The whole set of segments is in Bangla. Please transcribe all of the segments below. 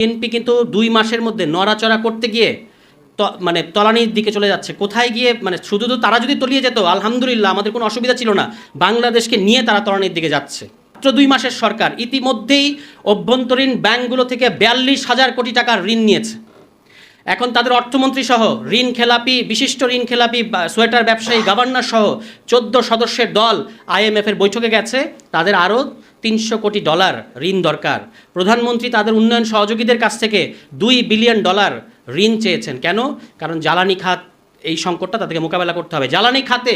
বিএনপি কিন্তু ২ মাসের মধ্যে নড়াচড়া করতে গিয়ে মানে তলানির দিকে চলে যাচ্ছে। কোথায় গিয়ে মানে শুধু তো তারা যদি তলিয়ে যেত আলহামদুলিল্লাহ, আমাদের কোনো অসুবিধা ছিল না। বাংলাদেশকে নিয়ে তারা তলানির দিকে যাচ্ছে। মাত্র ২ মাসের সরকার ইতিমধ্যেই অভ্যন্তরীণ ব্যাংকগুলো থেকে ৪২,০০০ কোটি টাকার ঋণ নিয়েছে। এখন তাদের অর্থমন্ত্রী সহ ঋণ খেলাপি, বিশিষ্ট ঋণ খেলাপি, সোয়েটার ব্যবসায়ী, গভর্নর সহ ১৪ সদস্যের দল IMF-এর বৈঠকে গেছে। তাদের আরও $৩০০ কোটি ঋণ দরকার। প্রধানমন্ত্রী তাদের উন্নয়ন সহযোগীদের কাছ থেকে $২ বিলিয়ন ঋণ চেয়েছেন। কেন? কারণ জ্বালানি খাত এই সংকটটা তাদেরকে মোকাবেলা করতে হবে। জ্বালানি খাতে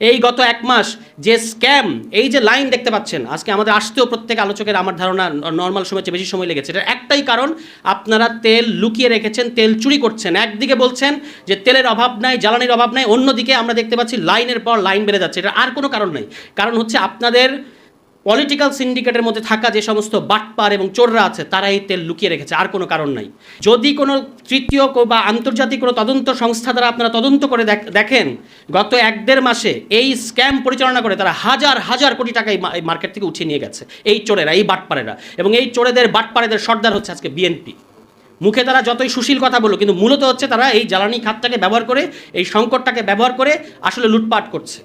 এই গত ১ মাস যে স্ক্যাম, এই যে লাইন দেখতে পাচ্ছেন, আজকে আমাদের আসতেও প্রত্যেক আলোচকের আমার ধারণা নর্মাল সময়ের চেয়ে বেশি সময় লেগেছে। এটার একটাই কারণ, আপনারা তেল লুকিয়ে রেখেছেন, তেল চুরি করছেন। একদিকে বলছেন যে তেলের অভাব নাই, জ্বালানির অভাব নাই, অন্যদিকে আমরা দেখতে পাচ্ছি লাইনের পর লাইন বেড়ে যাচ্ছে। এটা আর কোনো কারণ নেই। কারণ হচ্ছে আপনাদের পলিটিক্যাল সিন্ডিকেটের মধ্যে থাকা যে সমস্ত বাটপার এবং চোররা আছে তারা এই তেল লুকিয়ে রেখেছে, আর কোনো কারণ নাই। যদি কোনো তৃতীয় বা আন্তর্জাতিক কোনো তদন্ত সংস্থা দ্বারা আপনারা তদন্ত করে দেখেন, গত ১-১.৫ মাসে এই স্ক্যাম পরিচালনা করে তারা হাজার হাজার কোটি টাকা এই মার্কেট থেকে উঠিয়ে নিয়ে গেছে এই চোরেরা, এই বাটপারেরা। এবং এই চোরেদের বাটপারেদের সর্দার হচ্ছে আজকে বিএনপি। মুখে তারা যতই সুশীল কথা বলো, কিন্তু মূলত হচ্ছে তারা এই জ্বালানি খাতটাকে ব্যবহার করে, এই সংকটটাকে ব্যবহার করে আসলে লুটপাট করছে।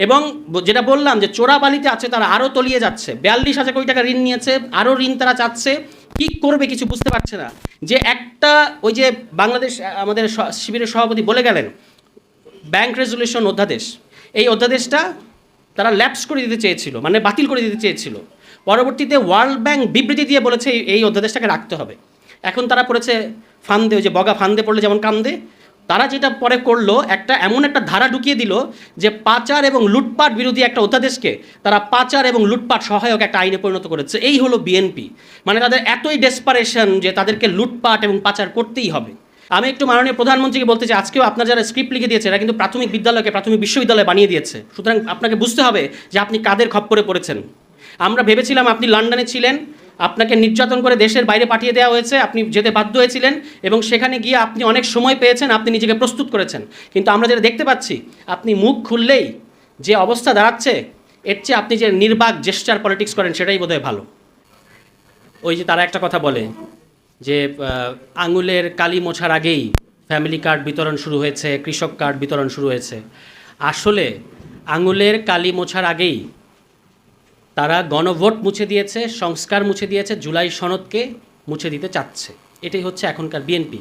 এবং যেটা বললাম যে চোরাবালিতে আছে, তারা আরও তলিয়ে যাচ্ছে। ৪২,০০০ কোটি টাকা ঋণ নিয়েছে, আরও ঋণ তারা চাচ্ছে। কী করবে কিছু বুঝতে পারছে না। যে একটা ওই যে বাংলাদেশ আমাদের শিবিরের সভাপতি বলে গেলেন, ব্যাংক রেজুলেশন অধ্যাদেশ, এই অধ্যাদেশটা তারা ল্যাপস করে দিতে চেয়েছিল, মানে বাতিল করে দিতে চেয়েছিল। পরবর্তীতে ওয়ার্ল্ড ব্যাংক বিবৃতি দিয়ে বলেছে এই অধ্যাদেশটাকে রাখতে হবে। এখন তারা পড়েছে ফান্দে, ওই যে বগা ফান্দে পড়লে যেমন কান্দে, তারা যেটা পরে করলো, এমন একটা ধারা ঢুকিয়ে দিল যে পাচার এবং লুটপাট বিরোধী একটা অধ্যাদেশকে তারা পাচার এবং লুটপাট সহায়ক একটা আইনে পরিণত করেছে। এই হলো বিএনপি। মানে তাদের এতই ডেসপারেশন যে তাদেরকে লুটপাট এবং পাচার করতেই হবে। আমি একটু মাননীয় প্রধানমন্ত্রীকে বলতে চাই, আজকেও আপনার যারা স্ক্রিপ্ট লিখে দিয়েছে এরা কিন্তু প্রাথমিক বিদ্যালয়কে প্রাথমিক বিশ্ববিদ্যালয় বানিয়ে দিয়েছে। সুতরাং আপনাকে বুঝতে হবে যে আপনি কাদের খপ্পরে পড়েছেন। আমরা ভেবেছিলাম আপনি লন্ডনে ছিলেন, আপনাকে নির্যাতন করে দেশের বাইরে পাঠিয়ে দেওয়া হয়েছে, আপনি যেতে বাধ্য হয়েছিলেন এবং সেখানে গিয়ে আপনি অনেক সময় পেয়েছেন, আপনি নিজেকে প্রস্তুত করেছেন। কিন্তু আমরা যেটা দেখতে পাচ্ছি, আপনি মুখ খুললেই যে অবস্থা দাঁড়াচ্ছে, এর চেয়ে আপনি যে নির্বাক জেস্টার পলিটিক্স করেন সেটাই বোধহয় ভালো। ওই যে তারা একটা কথা বলে যে আঙুলের কালি মোছার আগেই ফ্যামিলি কার্ড বিতরণ শুরু হয়েছে, কৃষক কার্ড বিতরণ শুরু হয়েছে। আসলে আঙুলের কালি মোছার আগেই তারা গণভোট মুছে দিয়েছে, সংস্কার মুছে দিয়েছে, জুলাই সনদকে মুছে দিতে চাচ্ছে। এটাই হচ্ছে এখনকার বিএনপি।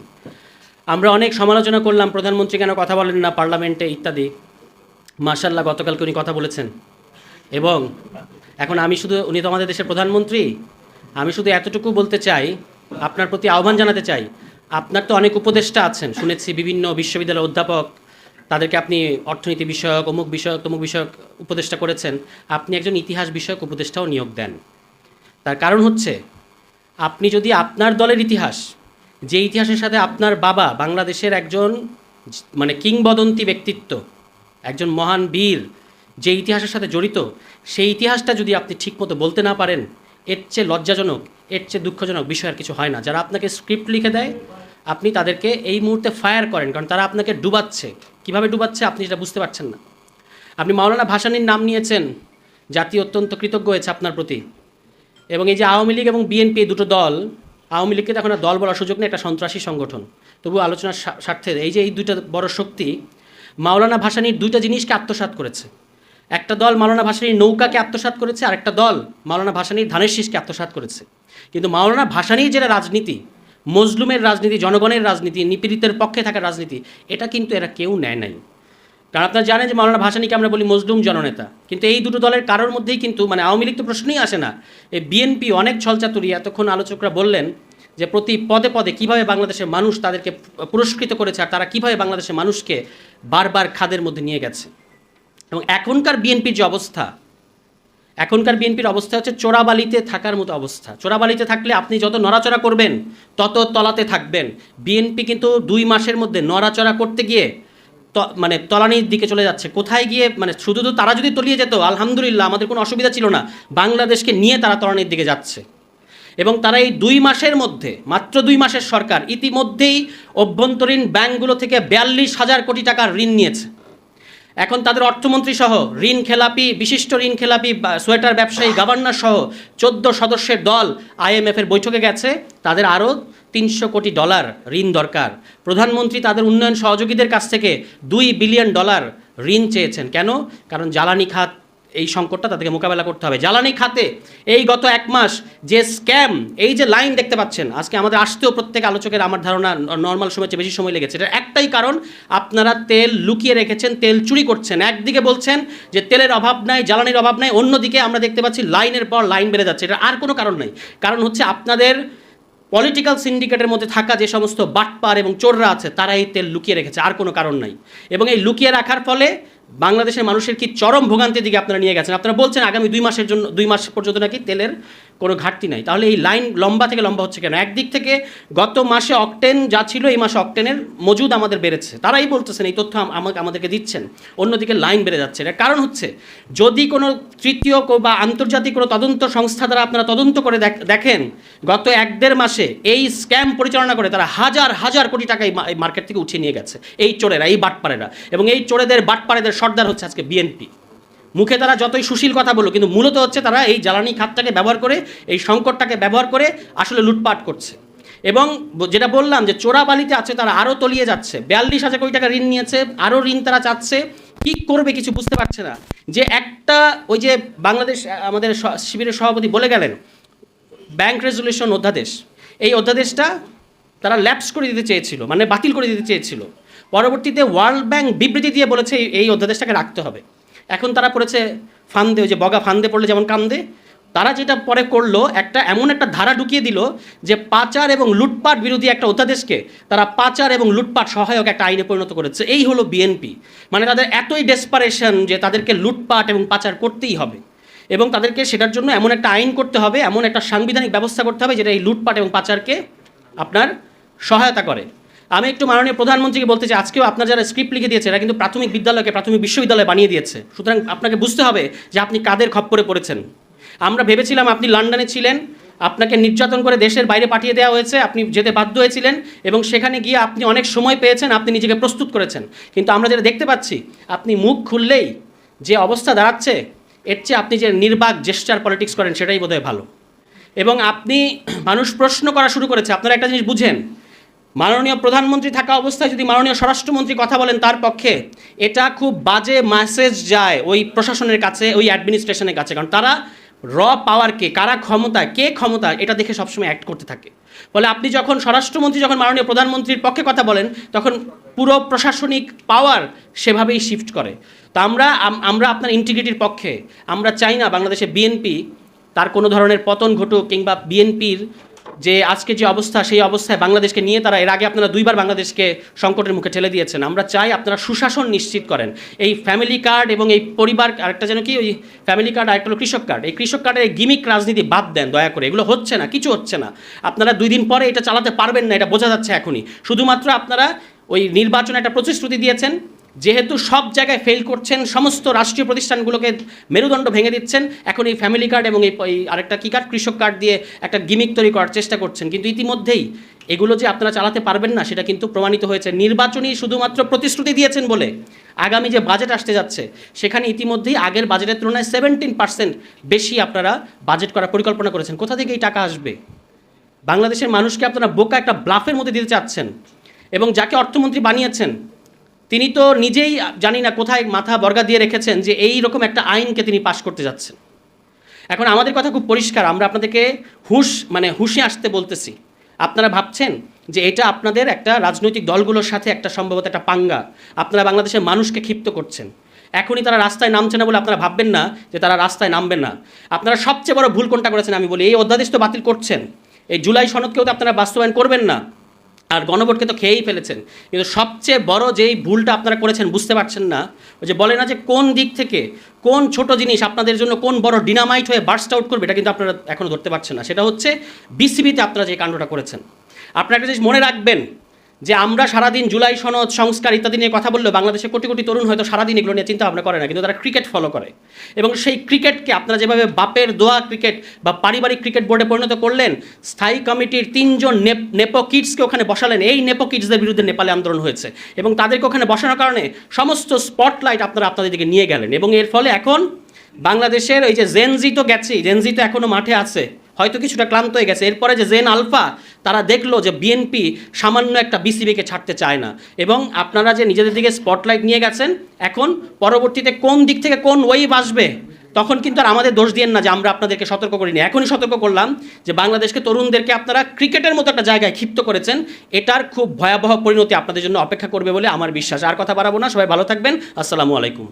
আমরা অনেক সমালোচনা করলাম, প্রধানমন্ত্রী কেন কথা বলেন না পার্লামেন্টে ইত্যাদি। মাশাআল্লাহ গতকালকে উনি কথা বলেছেন। এবং এখন উনি তো আমাদের দেশের প্রধানমন্ত্রী, আমি শুধু এতটুকু বলতে চাই, আপনার প্রতি আহ্বান জানাতে চাই। আপনার তো অনেক উপদেষ্টা আছেন, শুনেছি বিভিন্ন বিশ্ববিদ্যালয়ের অধ্যাপক, তাদেরকে আপনি অর্থনীতি বিষয়ক, অমুক বিষয়ক, তমুক বিষয়ক উপদেষ্টা করেছেন। আপনি একজন ইতিহাস বিষয়ক উপদেষ্টাও নিয়োগ দেন। তার কারণ হচ্ছে, আপনি যদি আপনার দলের ইতিহাস, যে ইতিহাসের সাথে আপনার বাবা বাংলাদেশের একজন মানে কিংবদন্তি ব্যক্তিত্ব, একজন মহান বীর, যে ইতিহাসের সাথে জড়িত, সেই ইতিহাসটা যদি আপনি ঠিকমতো বলতে না পারেন, এর চেয়ে লজ্জাজনক, এর চেয়ে দুঃখজনক বিষয় আর কিছু হয় না। যারা আপনাকে স্ক্রিপ্ট লিখে দেয়, আপনি তাদেরকে এই মুহূর্তে ফায়ার করেন, কারণ তারা আপনাকে ডুবাচ্ছে। কীভাবে ডুবাচ্ছে আপনি সেটা বুঝতে পারছেন না। আপনি মাওলানা ভাসানীর নাম নিয়েছেন, জাতি অত্যন্ত কৃতজ্ঞ হয়েছে আপনার প্রতি। এবং এই যে আওয়ামী লীগ এবং বিএনপি দুটো দল, আওয়ামী লীগকে এখন দল বলার সুযোগ নেই, একটা সন্ত্রাসী সংগঠন। তবু আলোচনার স্বার্থে এই যে এই দুইটা বড় শক্তি মাওলানা ভাসানীর দুইটা জিনিসকে আত্মসাৎ করেছে। একটা দল মাওলানা ভাসানীর নৌকাকে আত্মসাৎ করেছে, আর একটা দল মাওলানা ভাসানীর ধানের শীষকে আত্মসাৎ করেছে। কিন্তু মাওলানা ভাসানীর যেটা রাজনীতি, মজলুমের রাজনীতি, জনগণের রাজনীতি, নিপীড়িতের পক্ষে থাকার রাজনীতি, এটা কিন্তু এরা কেউ নেয় নাই। কারণ আপনারা জানেন যে মাওলানা ভাসানীকে আমরা বলি মজলুম জননেতা, কিন্তু এই দুটো দলের কারোর মধ্যেই কিন্তু মানে আওয়ামী লীগ তো প্রশ্নই আসে না। এই বিএনপি অনেক ছলচাতুরি, এতক্ষণ আলোচকরা বললেন যে প্রতি পদে পদে কীভাবে বাংলাদেশের মানুষ তাদেরকে পুরস্কৃত করেছে, আর তারা কীভাবে বাংলাদেশের মানুষকে বারবার খাদের মধ্যে নিয়ে গেছে। এবং এখনকার বিএনপির যে অবস্থা, এখনকার বিএনপির অবস্থা হচ্ছে চোরাবালিতে থাকার মতো অবস্থা। চোরাবালিতে থাকলে আপনি যত নড়াচড়া করবেন তত তলাতে থাকবেন। বিএনপি কিন্তু ২ মাসের মধ্যে নড়াচড়া করতে গিয়ে মানে তলানির দিকে চলে যাচ্ছে। কোথায় গিয়ে মানে শুধু তো তারা যদি তলিয়ে যেত আলহামদুলিল্লাহ, আমাদের কোনো অসুবিধা ছিল না। বাংলাদেশকে নিয়ে তারা তলানির দিকে যাচ্ছে। এবং তারা এই ২ মাসের মধ্যে, মাত্র ২ মাসের সরকার ইতিমধ্যেই অভ্যন্তরীণ ব্যাংকগুলো থেকে ৪২,০০০ কোটি টাকার ঋণ নিয়েছে। এখন তাদের অর্থমন্ত্রী সহ ঋণ খেলাপি, বিশিষ্ট ঋণ খেলাপি, সোয়েটার ব্যবসায়ী, গভর্নর সহ 14 সদস্যের দল IMF-এর বৈঠকে গেছে। তাদের আরও $300 কোটি ঋণ দরকার। প্রধানমন্ত্রী তাদের উন্নয়ন সহযোগীদের কাছ থেকে $2 বিলিয়ন ঋণ চেয়েছেন। কেন? কারণ জ্বালানি খাত এই সংকটটা তাদেরকে মোকাবেলা করতে হবে। জ্বালানি খাতে এই গত 1 মাস যে স্ক্যাম, এই যে লাইন দেখতে পাচ্ছেন, আজকে আমাদের আসতেও প্রত্যেক আলোচকের আমার ধারণা নর্মাল সময়ের চেয়ে বেশি সময় লেগেছে। এটার একটাই কারণ, আপনারা তেল লুকিয়ে রেখেছেন, তেল চুরি করছেন। একদিকে বলছেন যে তেলের অভাব নাই, জ্বালানির অভাব নাই, অন্যদিকে আমরা দেখতে পাচ্ছি লাইনের পর লাইন বেড়ে যাচ্ছে। এটা আর কোনো কারণ নেই। কারণ হচ্ছে আপনাদের পলিটিক্যাল সিন্ডিকেটের মধ্যে থাকা যে সমস্ত বাটপার এবং চোররা আছে, তারা এই তেল লুকিয়ে রেখেছে, আর কোনো কারণ নাই। এবং এই লুকিয়ে রাখার ফলে বাংলাদেশের মানুষের কি চরম ভোগান্তির দিকে আপনারা নিয়ে গেছেন। আপনারা বলছেন আগামী 2 মাস পর্যন্ত নাকি তেলের কোনো ঘাটতি নাই। তাহলে এই লাইন লম্বা থেকে লম্বা হচ্ছে কেন? একদিক থেকে গত মাসে অকটেন যা ছিল, এই মাসে অকটেনের মজুদ আমাদের বেড়েছে, তারাই বলতেছেন, এই তথ্য আমাদেরকে দিচ্ছেন। অন্যদিকে লাইন বেড়ে যাচ্ছে। এর কারণ হচ্ছে, যদি কোনো তৃতীয় বা আন্তর্জাতিক কোনো তদন্ত সংস্থা দ্বারা আপনারা তদন্ত করে দেখেন, গত 1-1.5 মাসে এই স্ক্যাম পরিচালনা করে তারা হাজার হাজার কোটি টাকা এই মার্কেট থেকে উঠিয়ে নিয়ে গেছে এই চোরেরা, এই বাটপারেরা। এবং এই চোরেদের বাটপারেদের সর্দার হচ্ছে আজকে বিএনপি। মুখে তারা যতই সুশীল কথা বলো, কিন্তু মূলত হচ্ছে তারা এই জ্বালানি খাতটাকে ব্যবহার করে, এই সংকটটাকে ব্যবহার করে আসলে লুটপাট করছে। এবং যেটা বললাম যে চোরাবালিতে আছে, তারা আরও তলিয়ে যাচ্ছে। 42,000 কোটি টাকা ঋণ নিয়েছে, আরও ঋণ তারা চাচ্ছে। কী করবে কিছু বুঝতে পারছে না। যে একটা ওই যে বাংলাদেশ আমাদের শিবিরের সভাপতি বলে গেলেন, ব্যাংক রেজুলেশন অধ্যাদেশ, এই অধ্যাদেশটা তারা ল্যাপস করে দিতে চেয়েছিল, মানে বাতিল করে দিতে চেয়েছিল। পরবর্তীতে ওয়ার্ল্ড ব্যাংক বিবৃতি দিয়ে বলেছে এই অধ্যাদেশটাকে রাখতে হবে। এখন তারা পড়েছে ফান্দে, ওই যে বগা ফান্দে পড়লে যেমন কান্দে, তারা যেটা পরে করলো, এমন একটা ধারা ঢুকিয়ে দিল যে পাচার এবং লুটপাট বিরোধী একটা অধ্যাদেশকে তারা পাচার এবং লুটপাট সহায়ক একটা আইনে পরিণত করেছে। এই হলো বিএনপি। মানে তাদের এতই ডেসপারেশন যে তাদেরকে লুটপাট এবং পাচার করতেই হবে, এবং তাদেরকে সেটার জন্য এমন একটা আইন করতে হবে, এমন একটা সাংবিধানিক ব্যবস্থা করতে হবে যেটা এই লুটপাট এবং পাচারকে আপনার সহায়তা করে। আমি একটু মাননীয় প্রধানমন্ত্রীকে বলতে চাই, আজকেও আপনার যারা স্ক্রিপ্ট লিখে দিয়েছে, এরা কিন্তু প্রাথমিক বিদ্যালয়কে প্রাথমিক বিশ্ববিদ্যালয় বানিয়ে দিয়েছে। সুতরাং আপনাকে বুঝতে হবে যে আপনি কাদের খপ্পরে পড়েছেন। আমরা ভেবেছিলাম আপনি লন্ডনে ছিলেন, আপনাকে নির্যাতন করে দেশের বাইরে পাঠিয়ে দেওয়া হয়েছে, আপনি যেতে বাধ্য হয়েছিলেন, এবং সেখানে গিয়ে আপনি অনেক সময় পেয়েছেন, আপনি নিজেকে প্রস্তুত করেছেন। কিন্তু আমরা যেটা দেখতে পাচ্ছি, আপনি মুখ খুললেই যে অবস্থা দাঁড়াচ্ছে, এর চেয়ে আপনি যে নির্বাক জেস্টার পলিটিক্স করেন সেটাই বোধহয় ভালো। এবং আপনি, মানুষ প্রশ্ন করা শুরু করেছে। আপনারা একটা জিনিস বুঝেন, মাননীয় প্রধানমন্ত্রী থাকা অবস্থায় যদি মাননীয় স্বরাষ্ট্রমন্ত্রী কথা বলেন তার পক্ষে, এটা খুব বাজে মেসেজ যায় ওই প্রশাসনের কাছে, ওই অ্যাডমিনিস্ট্রেশনের কাছে। কারণ তারা পাওয়ারকে, কারা ক্ষমতা, কে ক্ষমতা, এটা দেখে সবসময় অ্যাক্ট করতে থাকে। ফলে আপনি যখন স্বরাষ্ট্রমন্ত্রী যখন মাননীয় প্রধানমন্ত্রীর পক্ষে কথা বলেন, তখন পুরো প্রশাসনিক পাওয়ার সেভাবেই শিফট করে। তো আমরা আপনার ইন্টিগ্রিটির পক্ষে। আমরা চাই না বাংলাদেশে বিএনপি তার কোনো ধরনের পতন ঘটুক, কিংবা বিএনপির যে আজকে যে অবস্থা, সেই অবস্থায় বাংলাদেশকে নিয়ে তারা, এর আগে আপনারা 2বার বাংলাদেশকে সংকটের মুখে ঠেলে দিয়েছেন। আমরা চাই আপনারা সুশাসন নিশ্চিত করেন। এই ফ্যামিলি কার্ড এবং এই পরিবার, আরেকটা যেন কি, ওই ফ্যামিলি কার্ড আর একটা হলো কৃষক কার্ড, এই কৃষক কার্ডের গিমিক রাজনীতি বাদ দেন দয়া করে। এগুলো হচ্ছে না, কিছু হচ্ছে না। আপনারা 2 দিন পরে এটা চালাতে পারবেন না, এটা বোঝা যাচ্ছে এখনই। শুধুমাত্র আপনারা ওই নির্বাচনে একটা প্রতিশ্রুতি দিয়েছেন, যেহেতু সব জায়গায় ফেল করছেন, সমস্ত রাষ্ট্রীয় প্রতিষ্ঠানগুলোকে মেরুদণ্ড ভেঙে দিচ্ছেন, এখন এই ফ্যামিলি কার্ড এবং এই আরেকটা কী কার্ড, কৃষক কার্ড দিয়ে একটা গিমিক তৈরি করার চেষ্টা করছেন। কিন্তু ইতিমধ্যেই এগুলো যে আপনারা চালাতে পারবেন না, সেটা কিন্তু প্রমাণিত হয়েছে। নির্বাচনী শুধুমাত্র প্রতিশ্রুতি দিয়েছেন বলে আগামী যে বাজেট আসতে যাচ্ছে, সেখানে ইতিমধ্যেই আগের বাজেটের তুলনায় 17% বেশি আপনারা বাজেট করার পরিকল্পনা করেছেন। কোথা থেকে এই টাকা আসবে? বাংলাদেশের মানুষকে আপনারা বোকা একটা ব্লাফের মধ্যে দিতে চাচ্ছেন। এবং যাকে অর্থমন্ত্রী বানিয়েছেন, তিনি তো নিজেই জানি না কোথায় মাথা বর্গা দিয়ে রেখেছেন যে এই রকম একটা আইনকে তিনি পাশ করতে যাচ্ছেন। এখন আমাদের কথা খুব পরিষ্কার, আমরা আপনাদেরকে হুঁশে আসতে বলতেছি। আপনারা ভাবছেন যে এটা আপনাদের একটা রাজনৈতিক দলগুলোর সাথে একটা সম্ভবত একটা পাঙ্গা, আপনারা বাংলাদেশের মানুষকে ক্ষিপ্ত করছেন। এখনই তারা রাস্তায় নামছে না বলে আপনারা ভাববেন না যে তারা রাস্তায় নামবে না। আপনারা সবচেয়ে বড় ভুল কোনটা করেছেন আমি বলি, এই অধ্যাদেশ তো বাতিল করছেন, এই জুলাই সনদকেও তো আপনারা বাস্তবায়ন করবেন না, আর গণভোটকে তো খেয়েই ফেলেছেন। কিন্তু সবচেয়ে বড় যেই ভুলটা আপনারা করেছেন বুঝতে পারছেন না, ওই যে বলে না যে কোন দিক থেকে কোন ছোট জিনিস আপনাদের জন্য কোন বড় ডিনামাইট হয়ে বার্স্ট আউট করবে, এটা কিন্তু আপনারা এখনও ধরতে পারছেন না। সেটা হচ্ছে বিসিবিতে আপনারা যে কাণ্ডটা করেছেন। আপনারা একটা জিনিস মনে রাখবেন যে আমরা সারাদিন জুলাই সনদ সংস্কার ইত্যাদি নিয়ে কথা বললেও বাংলাদেশে কোটি কোটি তরুণ হয়তো সারাদিন এগুলো নিয়ে চিন্তা ভাবনা করে না, কিন্তু তারা ক্রিকেট ফলো করে। এবং সেই ক্রিকেটকে আপনারা যেভাবে বাপের দোয়া ক্রিকেট বা পারিবারিক ক্রিকেট বোর্ডে পরিণত করলেন, স্থায়ী কমিটির 3 জন নেপো কিডসকে ওখানে বসালেন, এই নেপো কিডসদের বিরুদ্ধে নেপালে আন্দোলন হয়েছে এবং তাদেরকে ওখানে বসানোর কারণে সমস্ত স্পটলাইট আপনারা আপনাদের দিকে নিয়ে গেলেন। এবং এর ফলে এখন বাংলাদেশের ওই যে জেনজি তো গেছে, জেনজি তো এখনও মাঠে আছে, হয়তো কিছুটা ক্লান্ত হয়ে গেছে। এরপরে যে জেন আলফা, তারা দেখলো যে বিএনপি সামান্য একটা বিসিবিকে ছাড়তে চায় না, এবং আপনারা যে নিজেদের দিকে স্পটলাইট নিয়ে গেছেন, এখন পরবর্তীতে কোন দিক থেকে কোন ওয়েভ আসবে তখন কিন্তু আর আমাদের দোষ দিয়েন না যে আমরা আপনাদেরকে সতর্ক করিনি। এখনই সতর্ক করলাম যে বাংলাদেশকে, তরুণদেরকে আপনারা ক্রিকেটের মতো একটা জায়গায় ক্ষিপ্ত করেছেন, এটার খুব ভয়াবহ পরিণতি আপনাদের জন্য অপেক্ষা করবে বলে আমার বিশ্বাস। আর কথা বাড়াবো না, সবাই ভালো থাকবেন, আসসালামু আলাইকুম।